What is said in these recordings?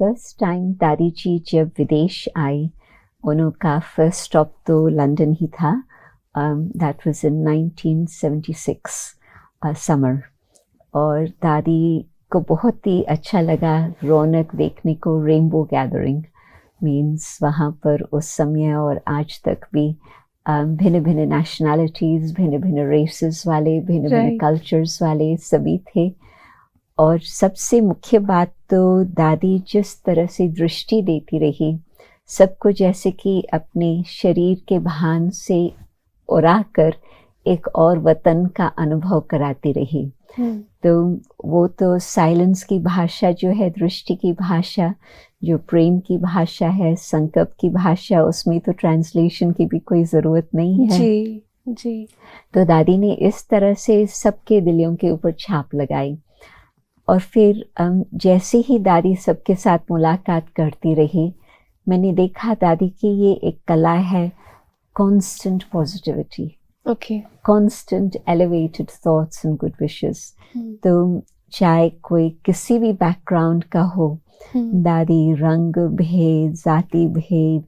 First time दादी जी जब विदेश आई, उनका फर्स्ट स्टॉप तो लंदन ही था. That was in 1976 summer. और दादी को बहुत ही अच्छा लगा रौनक देखने को. रेनबो गैदरिंग मीन्स वहाँ पर उस समय और आज तक भी भिन्न भिन्न नेशनैलिटीज़, भिन्न भिन्न रेसेस वाले, भिन्न भिन्न कल्चर्स वाले सभी थे. और सबसे मुख्य बात तो दादी जिस तरह से दृष्टि देती रही सबको, जैसे कि अपने शरीर के भान से उड़ा कर एक और वतन का अनुभव कराती रही. तो वो तो साइलेंस की भाषा जो है, दृष्टि की भाषा, जो प्रेम की भाषा है, संकल्प की भाषा, उसमें तो ट्रांसलेशन की भी कोई ज़रूरत नहीं है. जी. तो दादी ने इस तरह से सबके दिलों के ऊपर छाप लगाई. और फिर जैसे ही दादी सबके साथ मुलाकात करती रही, मैंने देखा दादी की ये एक कला है, constant positivity, constant elevated thoughts and good wishes. तो चाहे कोई किसी भी बैकग्राउंड का हो, दादी रंग भेद, जाति भेद,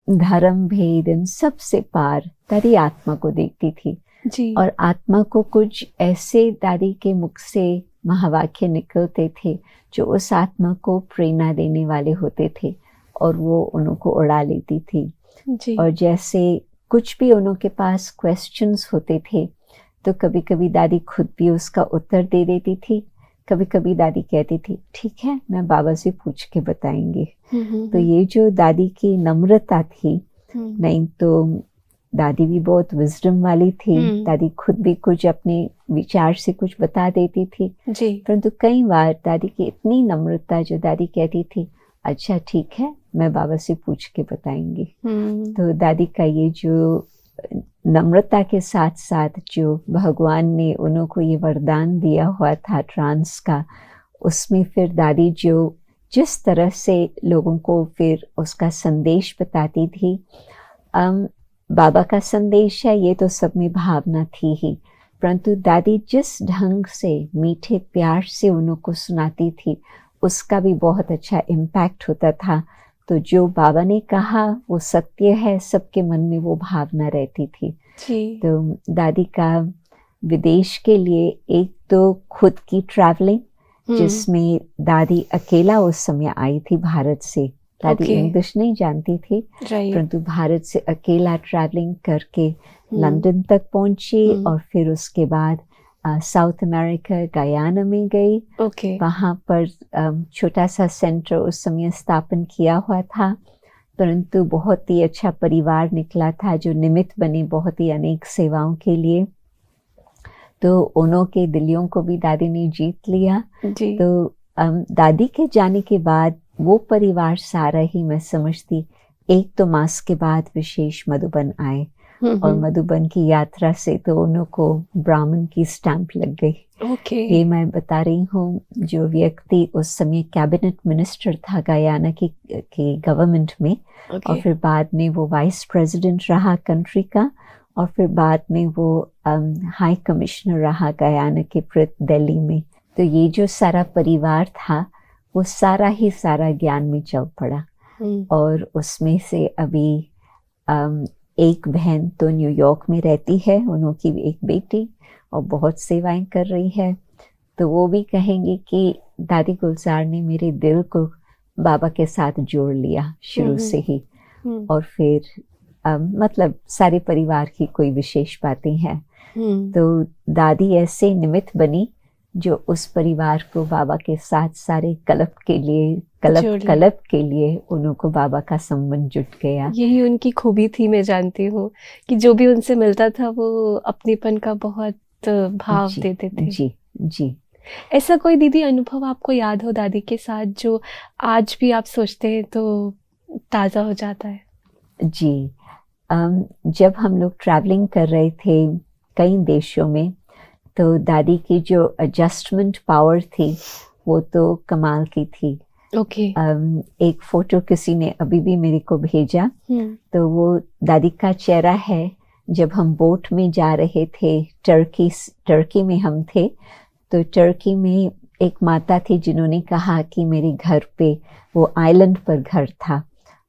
धर्म भेद, इन सब से पार दादी आत्मा को देखती थी. जी. और आत्मा को कुछ ऐसे दादी के मुख से महावाक्य निकलते थे जो उस आत्मा को प्रेरणा देने वाले होते थे और वो उनको उड़ा लेती थी. जी. और जैसे कुछ भी उनके पास क्वेश्चंस होते थे तो कभी कभी दादी खुद भी उसका उत्तर दे देती थी. कभी कभी दादी कहती थी ठीक है, मैं बाबा से पूछ के बताएंगे. तो ये जो दादी की नम्रता थी, नहीं तो दादी भी बहुत विजडम वाली थी. दादी खुद भी कुछ अपने विचार से कुछ बता देती थी. परंतु कई बार दादी की इतनी नम्रता, जो दादी कहती थी अच्छा ठीक है, मैं बाबा से पूछ के बताएंगी. तो दादी का ये जो नम्रता के साथ साथ जो भगवान ने उनको ये वरदान दिया हुआ था ट्रांस का, उसमें फिर दादी जो जिस तरह से लोगों को फिर उसका संदेश बताती थी, बाबा का संदेश है ये तो सब में भावना थी ही, परंतु दादी जिस ढंग से मीठे प्यार से उनको सुनाती थी उसका भी बहुत अच्छा इम्पैक्ट होता था. तो जो बाबा ने कहा वो सत्य है, सबके मन में वो भावना रहती थी. तो दादी का विदेश के लिए एक तो खुद की ट्रैवलिंग, जिसमें दादी अकेला उस समय आई थी भारत से. दादी इंग्लिश नहीं जानती थी, परंतु भारत से अकेला ट्रैवलिंग करके लंदन तक पहुंची. और फिर उसके बाद साउथ अमेरिका, गयाना में गई. वहाँ पर छोटा सा सेंटर उस समय स्थापन किया हुआ था, परंतु बहुत ही अच्छा परिवार निकला था जो निमित्त बने बहुत ही अनेक सेवाओं के लिए. तो उन्हों के दिलों को भी दादी ने जीत लिया. तो दादी के जाने के बाद वो परिवार सारा ही, मैं समझती, एक तो मास के बाद विशेष मधुबन आए. और मधुबन की यात्रा से तो उनको ब्राह्मण की स्टैंप लग गई. ये मैं बता रही हूँ, जो व्यक्ति उस समय कैबिनेट मिनिस्टर था गयाना की गवर्नमेंट में, और फिर बाद में वो वाइस प्रेसिडेंट रहा कंट्री का, और फिर बाद में वो हाई कमिश्नर रहा गयाना के प्रति दिल्ली में. तो ये जो सारा परिवार था वो सारा ही सारा ज्ञान में चल पड़ा. और उसमें से अभी एक बहन तो न्यूयॉर्क में रहती है, उनकी भी एक बेटी, और बहुत सेवाएं कर रही है. तो वो भी कहेंगे कि दादी गुलजार ने मेरे दिल को बाबा के साथ जोड़ लिया शुरू से ही. और फिर मतलब सारे परिवार की कोई विशेष बातें हैं. तो दादी ऐसे निमित्त बनी जो उस परिवार को बाबा के साथ सारे कलप के लिए उनको बाबा का संबंध जुट गया. यही उनकी खूबी थी, मैं जानती हूँ कि जो भी उनसे मिलता था वो अपनेपन का बहुत भाव देते थे. जी. ऐसा कोई दीदी अनुभव आपको याद हो दादी के साथ जो आज भी आप सोचते हैं तो ताज़ा हो जाता है? जी. जब हम लोग ट्रैवलिंग कर रहे थे कई देशों में, तो दादी की जो एडजस्टमेंट पावर थी वो तो कमाल की थी. एक फोटो किसी ने अभी भी मेरे को भेजा, तो वो दादी का चेहरा है जब हम बोट में जा रहे थे. टर्की में हम थे, तो टर्की में एक माता थी जिन्होंने कहा कि मेरे घर पे, वो आइलैंड पर घर था,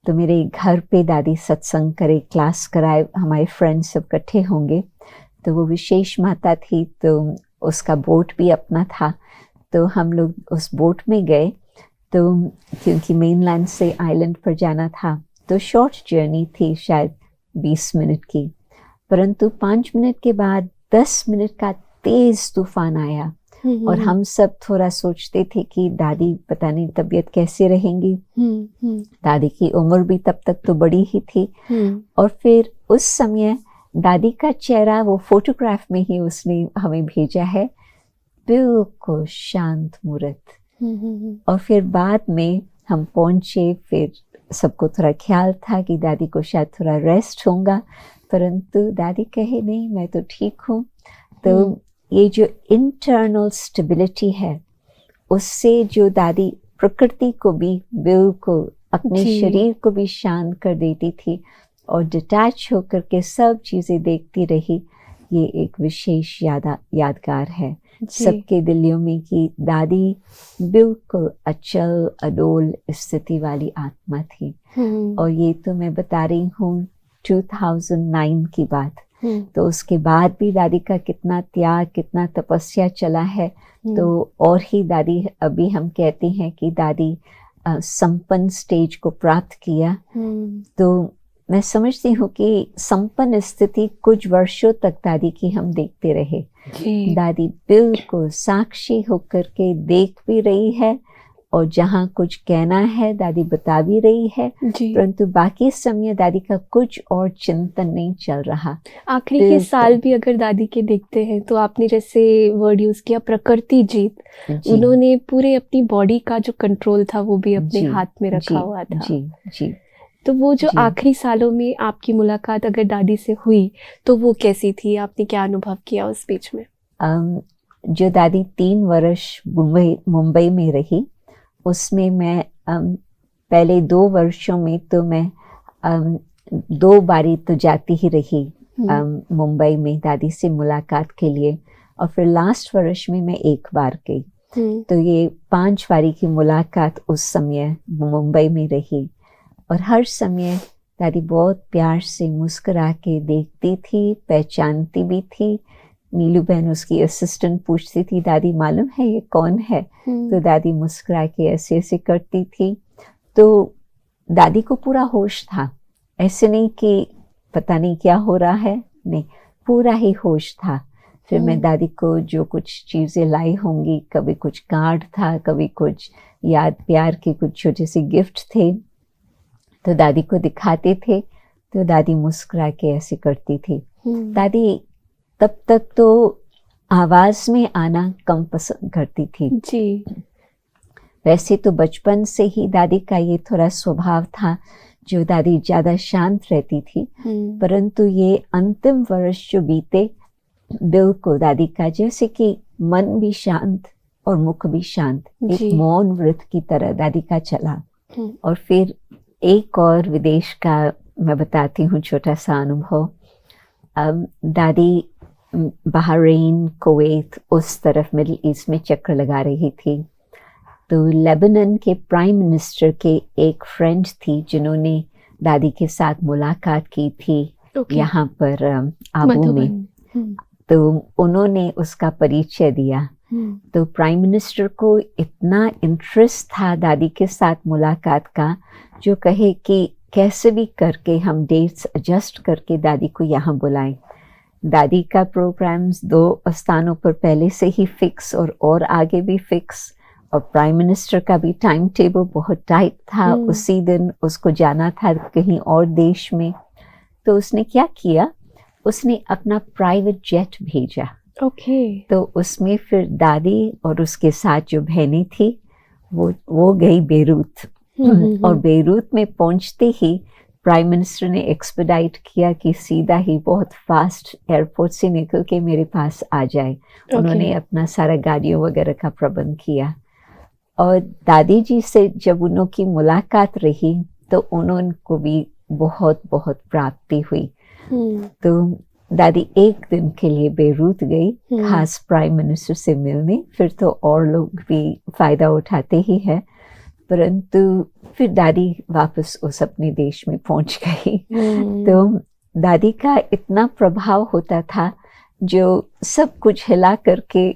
तो मेरे घर पे दादी सत्संग करे, क्लास कराए, हमारे फ्रेंड्स सब इकट्ठे होंगे। तो वो विशेष माता थी, तो उसका बोट भी अपना था, तो हम लोग उस बोट में गए। तो क्योंकि मेनलैंड से आइलैंड पर जाना था, तो शॉर्ट जर्नी थी, शायद 20 मिनट की, परंतु 5 मिनट के बाद 10 मिनट का तेज तूफान आया और हम सब थोड़ा सोचते थे कि दादी पता नहीं तबीयत कैसे रहेंगी। दादी की उम्र भी तब तक तो बड़ी ही थी। और फिर उस समय दादी का चेहरा, वो फोटोग्राफ में ही उसने हमें भेजा है, बिल्कुल शांत मूर्त। और फिर बाद में हम पहुंचे, फिर सबको थोड़ा ख्याल था कि दादी को शायद थोड़ा रेस्ट होगा, परंतु दादी कहे नहीं, मैं तो ठीक हूँ। तो ये जो इंटरनल स्टेबिलिटी है, उससे जो दादी प्रकृति को भी बिल्कुल, अपने शरीर को भी शांत कर देती थी और डिटैच होकर के सब चीज़ें देखती रही, ये एक विशेष यादगार है सबके दिलों में कि दादी बिल्कुल अचल अडोल स्थिति वाली आत्मा थी। और ये तो मैं बता रही हूँ 2009 की बात। तो उसके बाद भी दादी का कितना त्याग, कितना तपस्या चला है। तो और ही दादी, अभी हम कहते हैं कि दादी संपन्न स्टेज को प्राप्त किया। तो मैं समझती हूँ कि संपन्न स्थिति कुछ वर्षों तक दादी की हम देखते रहे। दादी बिल्कुल साक्षी होकर के देख भी रही है और जहाँ कुछ कहना है दादी बता भी रही है, परंतु बाकी समय दादी का कुछ और चिंतन नहीं चल रहा। आखिरी के साल भी अगर दादी के देखते हैं तो आपने जैसे वर्ड यूज किया प्रकृति जीत, उन्होंने पूरे अपनी बॉडी का जो कंट्रोल था वो भी अपने हाथ में रखा हुआ था। जी। तो वो जो आखिरी सालों में आपकी मुलाकात अगर दादी से हुई तो वो कैसी थी, आपने क्या अनुभव किया उस बीच में? जो दादी 3 वर्ष मुंबई में रही, उसमें मैं पहले 2 वर्षों में तो मैं 2 बारी तो जाती ही रही मुंबई में दादी से मुलाकात के लिए, और फिर लास्ट वर्ष में मैं 1 बार गई। तो ये 5 बारी की मुलाकात उस समय मुंबई में रही। और हर समय दादी बहुत प्यार से मुस्कुरा के देखती थी, पहचानती भी थी। नीलू बहन उसकी असिस्टेंट पूछती थी, दादी मालूम है ये कौन है? तो दादी मुस्कुरा के ऐसे ऐसे करती थी। तो दादी को पूरा होश था, ऐसे नहीं कि पता नहीं क्या हो रहा है, नहीं, पूरा ही होश था। फिर मैं दादी को जो कुछ चीज़ें लाई होंगी, कभी कुछ कार्ड था, कभी कुछ याद प्यार के कुछ छोटे से गिफ्ट थे, तो दादी को दिखाते थे, तो दादी मुस्कुरा के ऐसे करती थी। दादी तब तक तो आवाज में आना कम पसंद करती थी जी। वैसे तो बचपन से ही दादी का ये थोड़ा स्वभाव था, जो दादी ज्यादा शांत रहती थी, परंतु ये अंतिम वर्ष जो बीते, बिल्कुल दादी का जैसे कि मन भी शांत और मुख भी शांत, एक मौन व्रत की तरह दादी का चला। और फिर एक और विदेश का मैं बताती हूँ छोटा सा अनुभव। दादी बहरीन, कुवैत, उस तरफ मिडिल ईस्ट में चक्कर लगा रही थी। तो लेबनान के प्राइम मिनिस्टर के एक फ्रेंड थी जिन्होंने दादी के साथ मुलाकात की थी यहाँ पर आबू में। तो उन्होंने उसका परिचय दिया। तो प्राइम मिनिस्टर को इतना इंटरेस्ट था दादी के साथ मुलाकात का, जो कहे कि कैसे भी करके हम डेट्स एडजस्ट करके दादी को यहाँ बुलाएं। दादी का प्रोग्राम्स 2 स्थानों पर पहले से ही फिक्स और आगे भी फिक्स, और प्राइम मिनिस्टर का भी टाइम टेबल बहुत टाइट था। उसी दिन उसको जाना था कहीं और देश में। तो उसने क्या किया, उसने अपना प्राइवेट जेट भेजा। तो उसमें फिर दादी और उसके साथ जो बहनें थी वो गई बेरूत। और बेरूत में पहुंचते ही प्राइम मिनिस्टर ने एक्सपेडाइट किया कि सीधा ही बहुत फास्ट एयरपोर्ट से निकल के मेरे पास आ जाए। उन्होंने अपना सारा गाड़ियों वगैरह का प्रबंध किया। और दादी जी से जब उनकी मुलाकात रही तो उनको भी बहुत बहुत प्राप्ति हुई। तो दादी एक दिन के लिए बेरूत गई, खास प्राइम मिनिस्टर से मिलने। फिर तो और लोग भी फायदा उठाते ही है, परंतु फिर दादी वापस उस अपने देश में पहुंच गई। तो दादी का इतना प्रभाव होता था, जो सब कुछ हिला करके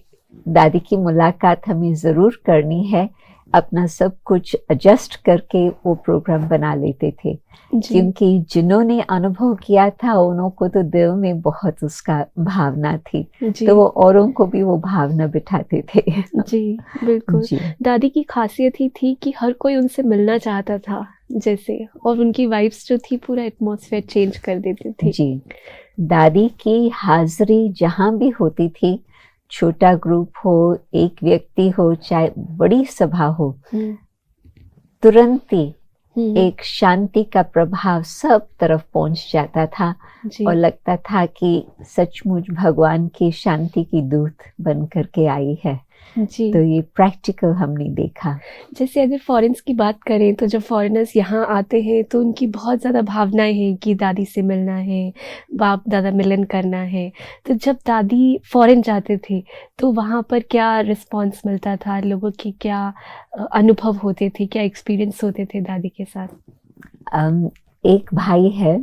दादी की मुलाकात हमें ज़रूर करनी है, अपना सब कुछ एडजस्ट करके वो प्रोग्राम बना लेते थे। क्योंकि जिन्होंने अनुभव किया था उन्हों को तो दिल में बहुत उसका भावना थी, तो वो औरों को भी वो भावना बिठाते थे। जी बिल्कुल जी। दादी की खासियत ही थी कि हर कोई उनसे मिलना चाहता था जैसे, और उनकी वाइब्स जो थी पूरा एटमॉस्फेयर चेंज कर देती थी। जी, दादी की हाजिरी जहाँ भी होती थी, छोटा ग्रुप हो, एक व्यक्ति हो, चाहे बड़ी सभा हो, तुरंत ही एक शांति का प्रभाव सब तरफ पहुंच जाता था और लगता था कि सचमुच भगवान की शांति की दूत बन करके आई है। जी। तो ये प्रैक्टिकल हमने देखा। जैसे अगर फॉरेनर्स की बात करें तो जब फॉरेनर्स यहाँ आते हैं तो उनकी बहुत ज़्यादा भावनाएं हैं कि दादी से मिलना है, बाप दादा मिलन करना है। तो जब दादी फॉरेन जाते थे तो वहाँ पर क्या रिस्पांस मिलता था, लोगों की क्या अनुभव होते थे, क्या एक्सपीरियंस होते थे दादी के साथ? एक भाई है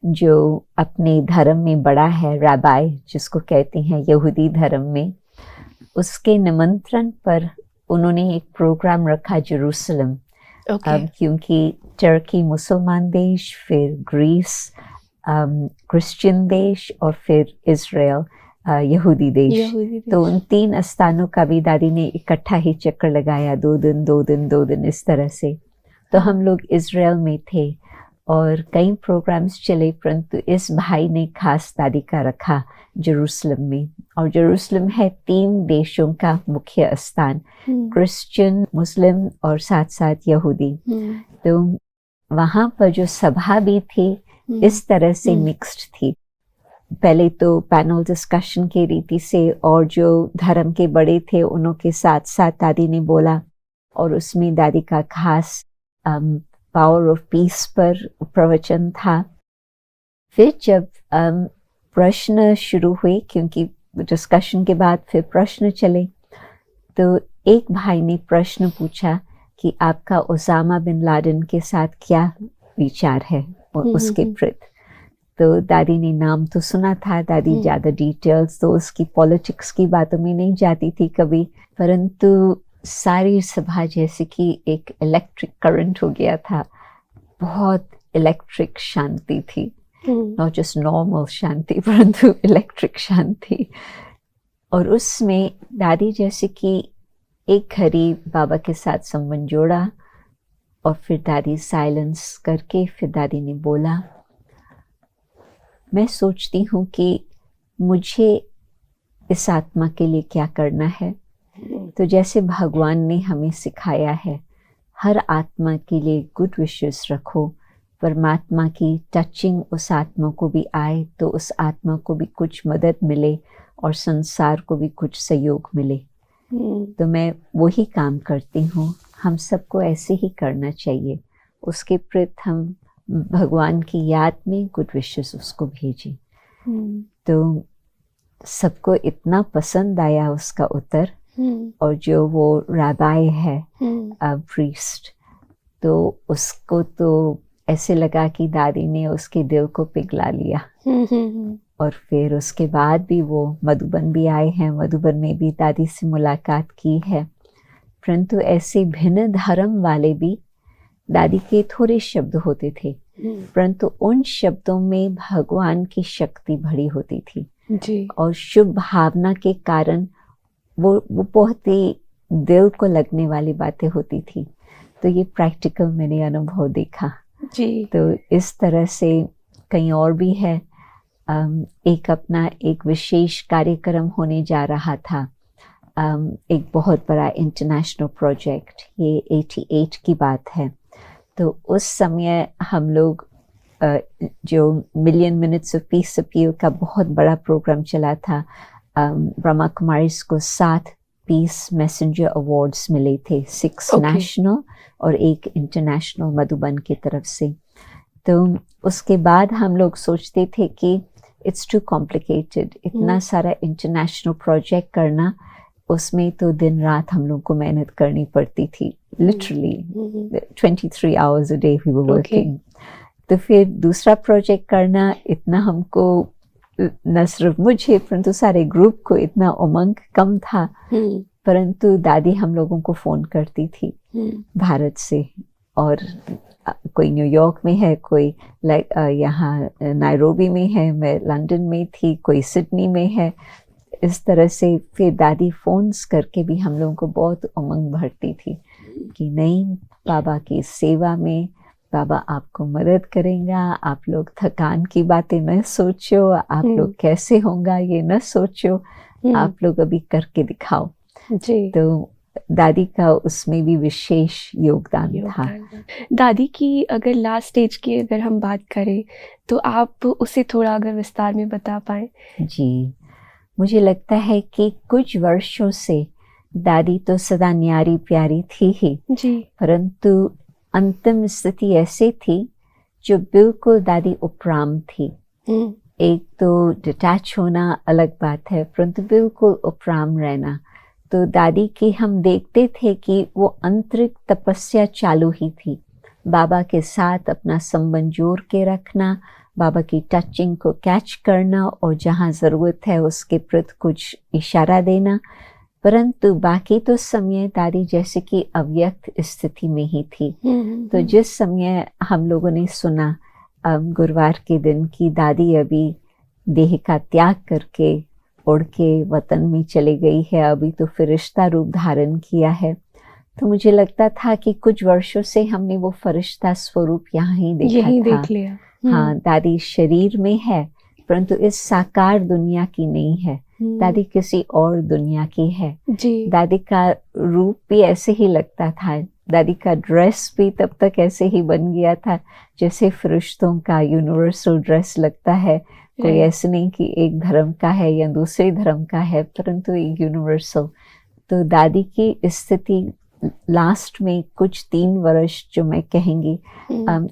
जो अपने धर्म में बड़ा है, रबाई जिसको कहते हैं यहूदी धर्म में, उसके निमंत्रण पर उन्होंने एक प्रोग्राम रखा जेरूसलम। क्योंकि टर्की मुसलमान देश, फिर ग्रीस क्रिश्चियन देश और फिर इज़राइल यहूदी देश। तो उन 3 स्थानों का भी दादी ने इकट्ठा ही चक्कर लगाया, 2 दिन इस तरह से। तो हम लोग इज़राइल में थे और कई प्रोग्राम्स चले, परंतु इस भाई ने खास दादी का रखा जेरूसलम में। और जेरूसलम है 3 देशों का मुख्य स्थान, क्रिश्चियन, मुस्लिम और साथ साथ यहूदी। तो वहाँ पर जो सभा भी थी इस तरह से मिक्स्ड थी। पहले तो पैनल डिस्कशन की रीति से, और जो धर्म के बड़े थे उन्हों के साथ साथ दादी ने बोला, और उसमें दादी का खास पावर ऑफ पीस पर प्रवचन था। फिर जब प्रश्न शुरू हुए, क्योंकि डिस्कशन के बाद फिर प्रश्न चले, तो एक भाई ने प्रश्न पूछा कि आपका ओसामा बिन लादेन के साथ क्या विचार है उसके प्रति। तो दादी ने नाम तो सुना था, दादी ज़्यादा डिटेल्स तो उसकी पॉलिटिक्स की बातों में नहीं जाती थी कभी, परंतु सारी सभा जैसे कि एक इलेक्ट्रिक करंट हो गया था, बहुत इलेक्ट्रिक शांति थी, नॉट जस्ट नॉर्मल शांति परंतु इलेक्ट्रिक शांति। और उसमें दादी जैसे कि एक घड़ी बाबा के साथ संबंध जोड़ा, और फिर दादी साइलेंस करके फिर दादी ने बोला, मैं सोचती हूँ कि मुझे इस आत्मा के लिए क्या करना है। तो जैसे भगवान ने हमें सिखाया है, हर आत्मा के लिए गुड विशेस रखो, परमात्मा की टचिंग उस आत्मा को भी आए तो उस आत्मा को भी कुछ मदद मिले और संसार को भी कुछ सहयोग मिले। तो मैं वही काम करती हूँ, हम सबको ऐसे ही करना चाहिए। उसके प्रति हम भगवान की याद में गुड विशेस उसको भेजें। तो सबको इतना पसंद आया उसका उत्तर। और जो वो रबाई है प्रीस्ट, तो उसको तो ऐसे लगा कि दादी ने उसके दिल को पिघला लिया। और फिर उसके बाद भी वो मधुबन भी आए हैं, मधुबन में भी दादी से मुलाकात की है। परंतु ऐसे भिन्न धर्म वाले भी, दादी के थोड़े शब्द होते थे परंतु उन शब्दों में भगवान की शक्ति भरी होती थी जी। और शुभ भावना के कारण वो बहुत ही दिल को लगने वाली बातें होती थी। तो ये प्रैक्टिकल मैंने अनुभव देखा जी। तो इस तरह से कहीं और भी है। एक अपना एक विशेष कार्यक्रम होने जा रहा था, एक बहुत बड़ा इंटरनेशनल प्रोजेक्ट, ये 88 की बात है। तो उस समय हम लोग जो million minutes of peace appeal का बहुत बड़ा प्रोग्राम चला था, ब्रह्मा कुमारीज को 7 पीस मैसेंजर अवार्ड्स मिले थे, 6 नेशनल और 1 इंटरनेशनल मधुबन की तरफ से। तो उसके बाद हम लोग सोचते थे कि इट्स टू कॉम्प्लिकेटेड, इतना सारा इंटरनेशनल प्रोजेक्ट करना, उसमें तो दिन रात हम लोग को मेहनत करनी पड़ती थी, literally 23 hours a day we were working. तो फिर दूसरा प्रोजेक्ट करना, इतना हमको न सिर्फ मुझे परंतु सारे ग्रुप को इतना उमंग कम था। परंतु दादी हम लोगों को फ़ोन करती थी भारत से, और कोई न्यूयॉर्क में है, कोई यहाँ नायरोबी में है, मैं लंदन में थी, कोई सिडनी में है। इस तरह से फिर दादी फ़ोन्स करके भी हम लोगों को बहुत उमंग भरती थी कि नहीं, बाबा की सेवा में बाबा आपको मदद करेगा, आप लोग थकान की बातें न सोचो, आप लोग कैसे होगा ये न सोचो, आप लोग अभी करके दिखाओ जी। तो दादी का उसमें भी विशेष योगदान था। दादी की अगर लास्ट स्टेज की अगर हम बात करें तो आप उसे थोड़ा अगर विस्तार में बता पाएं। जी, मुझे लगता है कि कुछ वर्षों से दादी तो सदा न्यारी प्यारी थी ही जी, परंतु अंतिम स्थिति ऐसी थी जो बिल्कुल दादी उपराम थी। एक तो डिटैच होना अलग बात है, परंतु बिल्कुल उपराम रहना। तो दादी की हम देखते थे कि वो आंतरिक तपस्या चालू ही थी, बाबा के साथ अपना संबंध जोड़ के रखना, बाबा की टचिंग को कैच करना और जहाँ ज़रूरत है उसके प्रति कुछ इशारा देना। परंतु बाकी तो समय दादी जैसे कि अव्यक्त स्थिति में ही थी। तो जिस समय हम लोगों ने सुना गुरुवार के दिन की दादी अभी देह का त्याग करके उड़ के वतन में चली गई है, अभी तो फरिश्ता रूप धारण किया है, तो मुझे लगता था कि कुछ वर्षों से हमने वो फरिश्ता स्वरूप यहाँ ही देखा था। देख लिया। हाँ, दादी शरीर में है परंतु इस साकार दुनिया की नहीं है, दादी किसी और दुनिया की है जी। दादी का रूप भी ऐसे ही लगता था, दादी का ड्रेस भी तब तक ऐसे ही बन गया था जैसे फरिश्तों का यूनिवर्सल ड्रेस लगता है। कोई ऐसे नहीं कि एक धर्म का है या दूसरे धर्म का है, परंतु एक यूनिवर्सल। तो दादी की स्थिति लास्ट में कुछ 3 वर्ष जो मैं कहेंगी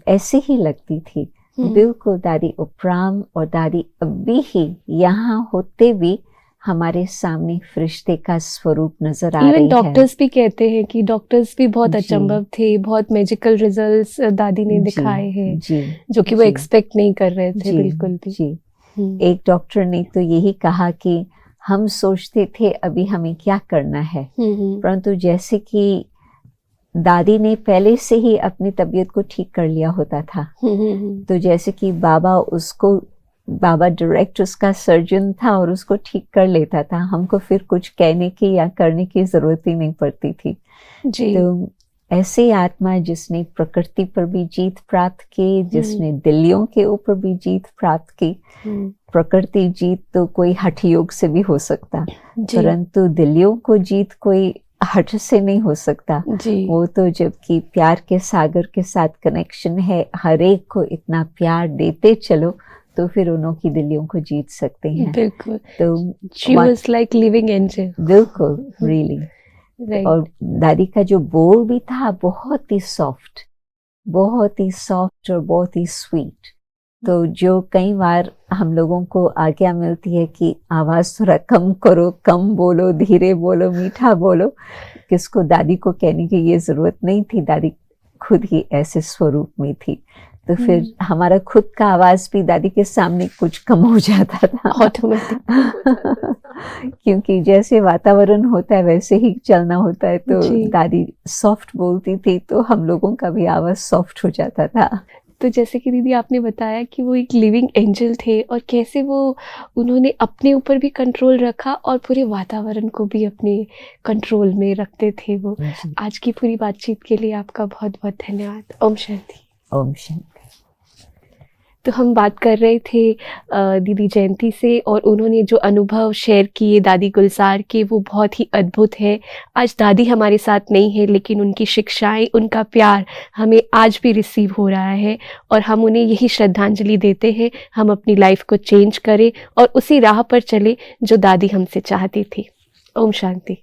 ऐसे ही लगती थी, बिल्कुल दादी उपराम, और दादी अभी ही यहाँ होते भी हमारे सामने फरिश्ते का स्वरूप नजर आ रही है। डॉक्टर्स भी कहते हैं कि डॉक्टर्स भी बहुत अचंभव थे, बहुत मैजिकल रिजल्ट्स दादी ने दिखाए हैं जो कि वो एक्सपेक्ट नहीं कर रहे थे बिल्कुल भी। जी। एक डॉक्टर ने तो यही कहा कि हम सोचते थे अभी हमें क्या करना है, परंतु जैसे कि दादी ने पहले से ही अपनी तबीयत को ठीक कर लिया होता था, तो जैसे कि बाबा डायरेक्ट उसका सर्जन था और उसको ठीक कर लेता था, हमको फिर कुछ कहने की या करने की जरूरत ही नहीं पड़ती थी जी। तो ऐसी आत्मा जिसने प्रकृति पर भी जीत प्राप्त की, जिसने दिल्लियों के ऊपर भी जीत प्राप्त की, प्रकृति जीत तो कोई हठ योग से भी हो सकता, परंतु दिल्लियों को जीत कोई हठ से नहीं हो सकता जी। वो तो जबकि प्यार के सागर के साथ कनेक्शन है, हर एक को इतना प्यार देते चलो तो फिर उन्हों की दिल्लियों को जीत सकते हैं। बिल्कुल। तो she was like living angel। बिल्कुल, really। और दादी का जो बोल भी था बहुत ही सॉफ्ट और बहुत ही स्वीट। तो जो कई बार हम लोगों को आज्ञा मिलती है कि आवाज थोड़ा कम करो, कम बोलो, धीरे बोलो, मीठा बोलो, किसको दादी को कहने की ये जरूरत नहीं थी, दादी खुद ही ऐसे स्वरूप में थी। तो फिर हमारा खुद का आवाज भी दादी के सामने कुछ कम हो जाता था क्योंकि जैसे वातावरण होता है वैसे ही चलना होता है। तो दादी सॉफ्ट बोलती थी तो हम लोगों का भी आवाज सॉफ्ट हो जाता था। तो जैसे कि दीदी आपने बताया कि वो एक लिविंग एंजल थे और कैसे उन्होंने अपने ऊपर भी कंट्रोल रखा और पूरे वातावरण को भी अपने कंट्रोल में रखते थे वो। आज की पूरी बातचीत के लिए आपका बहुत बहुत धन्यवाद। ओम शांति। ओम शांति। तो हम बात कर रहे थे दीदी जयंती से और उन्होंने जो अनुभव शेयर किए दादी गुलजार के वो बहुत ही अद्भुत है। आज दादी हमारे साथ नहीं है लेकिन उनकी शिक्षाएं, उनका प्यार हमें आज भी रिसीव हो रहा है और हम उन्हें यही श्रद्धांजलि देते हैं। हम अपनी लाइफ को चेंज करें और उसी राह पर चले जो दादी हमसे चाहती थी। ओम शांति।